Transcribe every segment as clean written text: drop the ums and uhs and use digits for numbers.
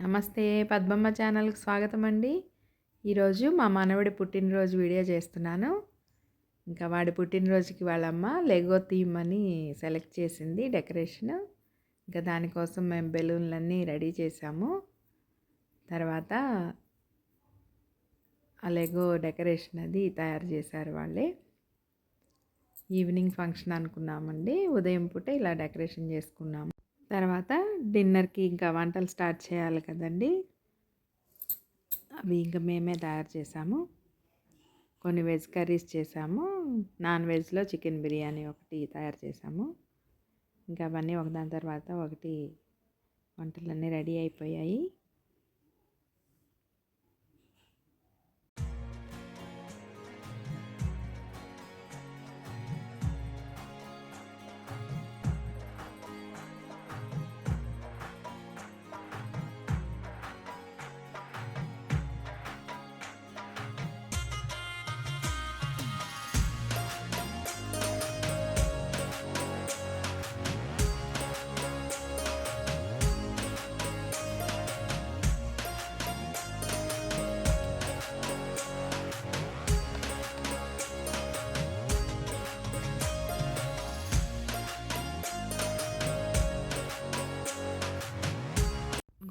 నమస్తే పద్మమ్మ ఛానల్కి స్వాగతం అండి. ఈరోజు మా మనవడి పుట్టినరోజు వీడియో చేస్తున్నాను. ఇంకా వాడి పుట్టినరోజుకి వాళ్ళమ్మ లెగో థీమ్ అని సెలెక్ట్ చేసింది డెకరేషన్. ఇంకా దానికోసం మేము బెలూన్లన్నీ రెడీ చేసాము. తర్వాత ఆ లెగో డెకరేషన్ అది తయారు చేశారు వాళ్ళే. ఈవినింగ్ ఫంక్షన్ అనుకున్నామండి. ఉదయం పూట ఇలా డెకరేషన్ చేసుకున్నాము. తర్వాత డిన్నర్కి ఇంకా వంటలు స్టార్ట్ చేయాలి కదండి. అవి ఇంకా మేమే తయారు చేసాము. కొన్ని వెజ్ కర్రీస్ చేసాము. నాన్ వెజ్లో చికెన్ బిర్యానీ ఒకటి తయారు చేసాము. ఇంకా అవన్నీ ఒకదాని తర్వాత ఒకటి వంటలన్నీ రెడీ అయిపోయాయి.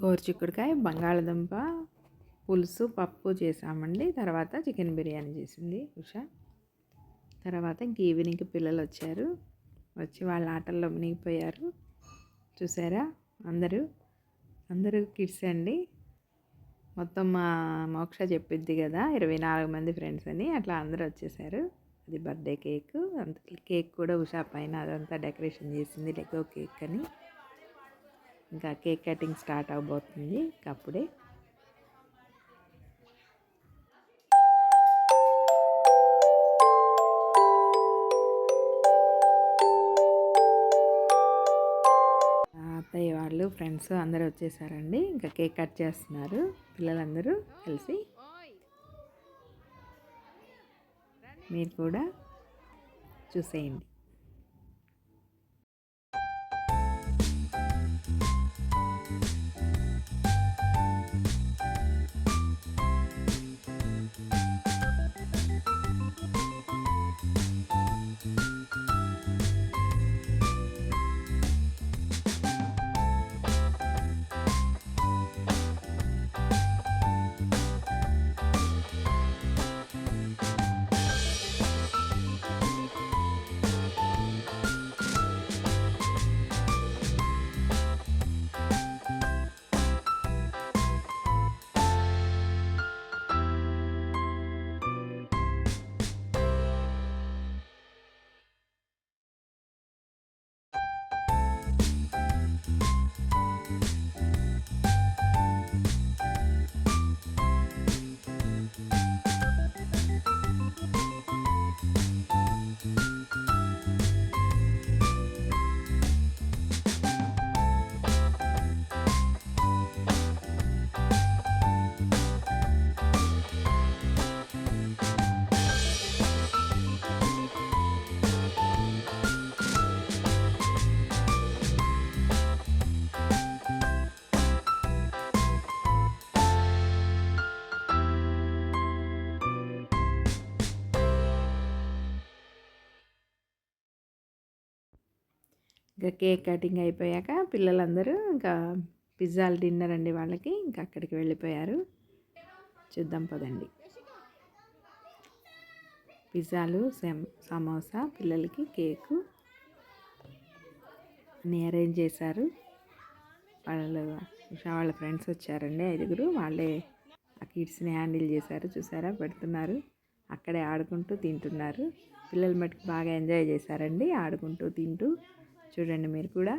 గోరుచిక్కుడుకాయ, బంగాళదుంప పులుసు, పప్పు చేసామండి. తర్వాత చికెన్ బిర్యానీ చేసింది ఉషా. తర్వాత ఇంక ఈవినింగ్ పిల్లలు వచ్చారు. వచ్చి వాళ్ళ ఆటల్లో మునిగిపోయారు. చూసారా అందరూ కిడ్స్ అండి. మొత్తం మా మోక్ష చెప్పిద్ది కదా 24 మంది ఫ్రెండ్స్ అని, అట్లా అందరూ వచ్చేసారు. అది బర్త్డే కేక్. అంత కేక్ కూడా ఉషా పైన అదంతా డెకరేషన్ చేసింది లెగో కేక్ అని. ఇంకా కేక్ కటింగ్ స్టార్ట్ అవబోతుంది అప్పుడే. అత్తయ్య వాళ్ళు ఫ్రెండ్స్ అందరూ వచ్చేసారండి. ఇంకా కేక్ కట్ చేస్తున్నారు పిల్లలందరూ కలిసి. మీరు కూడా చూసేయండి. ఇంకా కేక్ కటింగ్ అయిపోయాక పిల్లలందరూ ఇంకా పిజ్జాలు డిన్నర్ అండి వాళ్ళకి, ఇంకా అక్కడికి వెళ్ళిపోయారు. చూద్దాం పదండి. పిజ్జాలు, సమోసా, పిల్లలకి కేకు అన్నీ అరేంజ్ చేశారు. వాళ్ళ ఫ్రెండ్స్ వచ్చారండి 5. వాళ్ళే ఆ కిడ్స్ని హ్యాండిల్ చేశారు. చూసారా, పెడుతున్నారు. అక్కడే ఆడుకుంటూ తింటున్నారు. పిల్లలు మటుకు బాగా ఎంజాయ్ చేశారండి ఆడుకుంటూ తింటూ. చూడండి మీరు కూడా.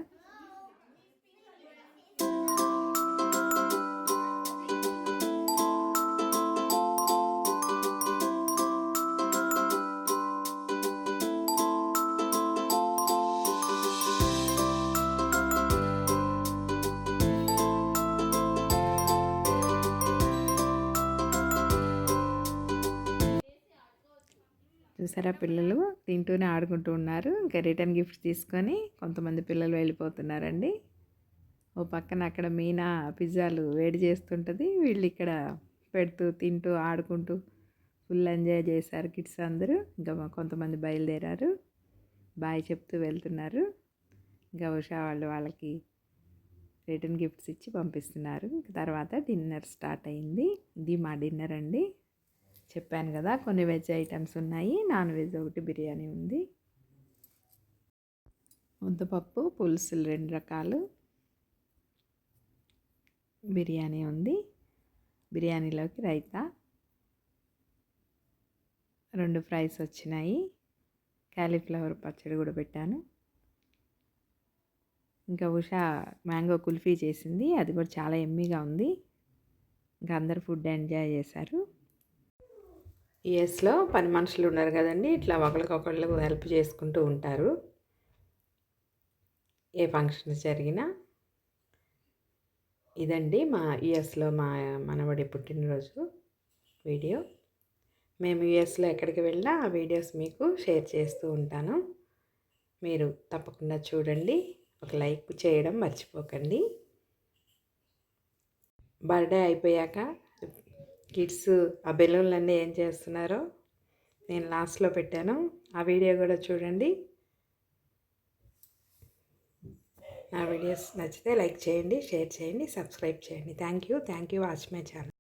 చూసారా, పిల్లలు తింటూనే ఆడుకుంటూ ఉన్నారు. ఇంకా రిటర్న్ గిఫ్ట్స్ తీసుకొని కొంతమంది పిల్లలు వెళ్ళిపోతున్నారండి. ఓ పక్కన అక్కడ మీనా పిజ్జాలు వేడి చేస్తుంటుంది, వీళ్ళు ఇక్కడ పెడుతూ తింటూ ఆడుకుంటూ ఫుల్ ఎంజాయ్ చేశారు కిడ్స్ అందరూ. ఇంకా కొంతమంది బయలుదేరారు, బాయ్ చెప్తూ వెళ్తున్నారు. ఇంకా ఉషా వాళ్ళకి రిటర్న్ గిఫ్ట్స్ ఇచ్చి పంపిస్తున్నారు. తర్వాత డిన్నర్ స్టార్ట్ అయింది. ఇది మా డిన్నర్ అండి. చెప్పాను కదా కొన్ని వెజ్ ఐటమ్స్ ఉన్నాయి, నాన్ వెజ్ ఒకటి బిర్యానీ ఉంది. ముద్దపప్పు పులుసులు 2 రకాలు, బిర్యానీ ఉంది. బిర్యానీలోకి రైతా, 2 ఫ్రైస్ వచ్చినాయి, క్యాలీఫ్లవర్ పచ్చడి కూడా పెట్టాను. ఇంకా ఉషా మ్యాంగో కుల్ఫీ చేసింది, అది కూడా చాలా ఎమ్మీగా ఉంది. ఇంకా అందరు ఫుడ్ ఎంజాయ్ చేశారు. యూఎస్లో పని మనుషులు ఉన్నారు కదండి, ఇట్లా ఒకరికొకళ్ళు హెల్ప్ చేసుకుంటూ ఉంటారు ఏ ఫంక్షన్స్ జరిగినా. ఇదండి మా యూఎస్లో మా మనవడి పుట్టినరోజు వీడియో. మేము యూఎస్లో ఎక్కడికి వెళ్ళినా ఆ వీడియోస్ మీకు షేర్ చేస్తూ ఉంటాను, మీరు తప్పకుండా చూడండి. ఒక లైక్ చేయడం మర్చిపోకండి. బర్త్డే అయిపోయాక కిడ్స్ ఆ బెలూన్లన్నీ ఏం చేస్తున్నారో నేను లాస్ట్లో పెట్టాను, ఆ వీడియో కూడా చూడండి. నా వీడియోస్ నచ్చితే లైక్ చేయండి, షేర్ చేయండి, సబ్స్క్రైబ్ చేయండి. Thank you watch my channel.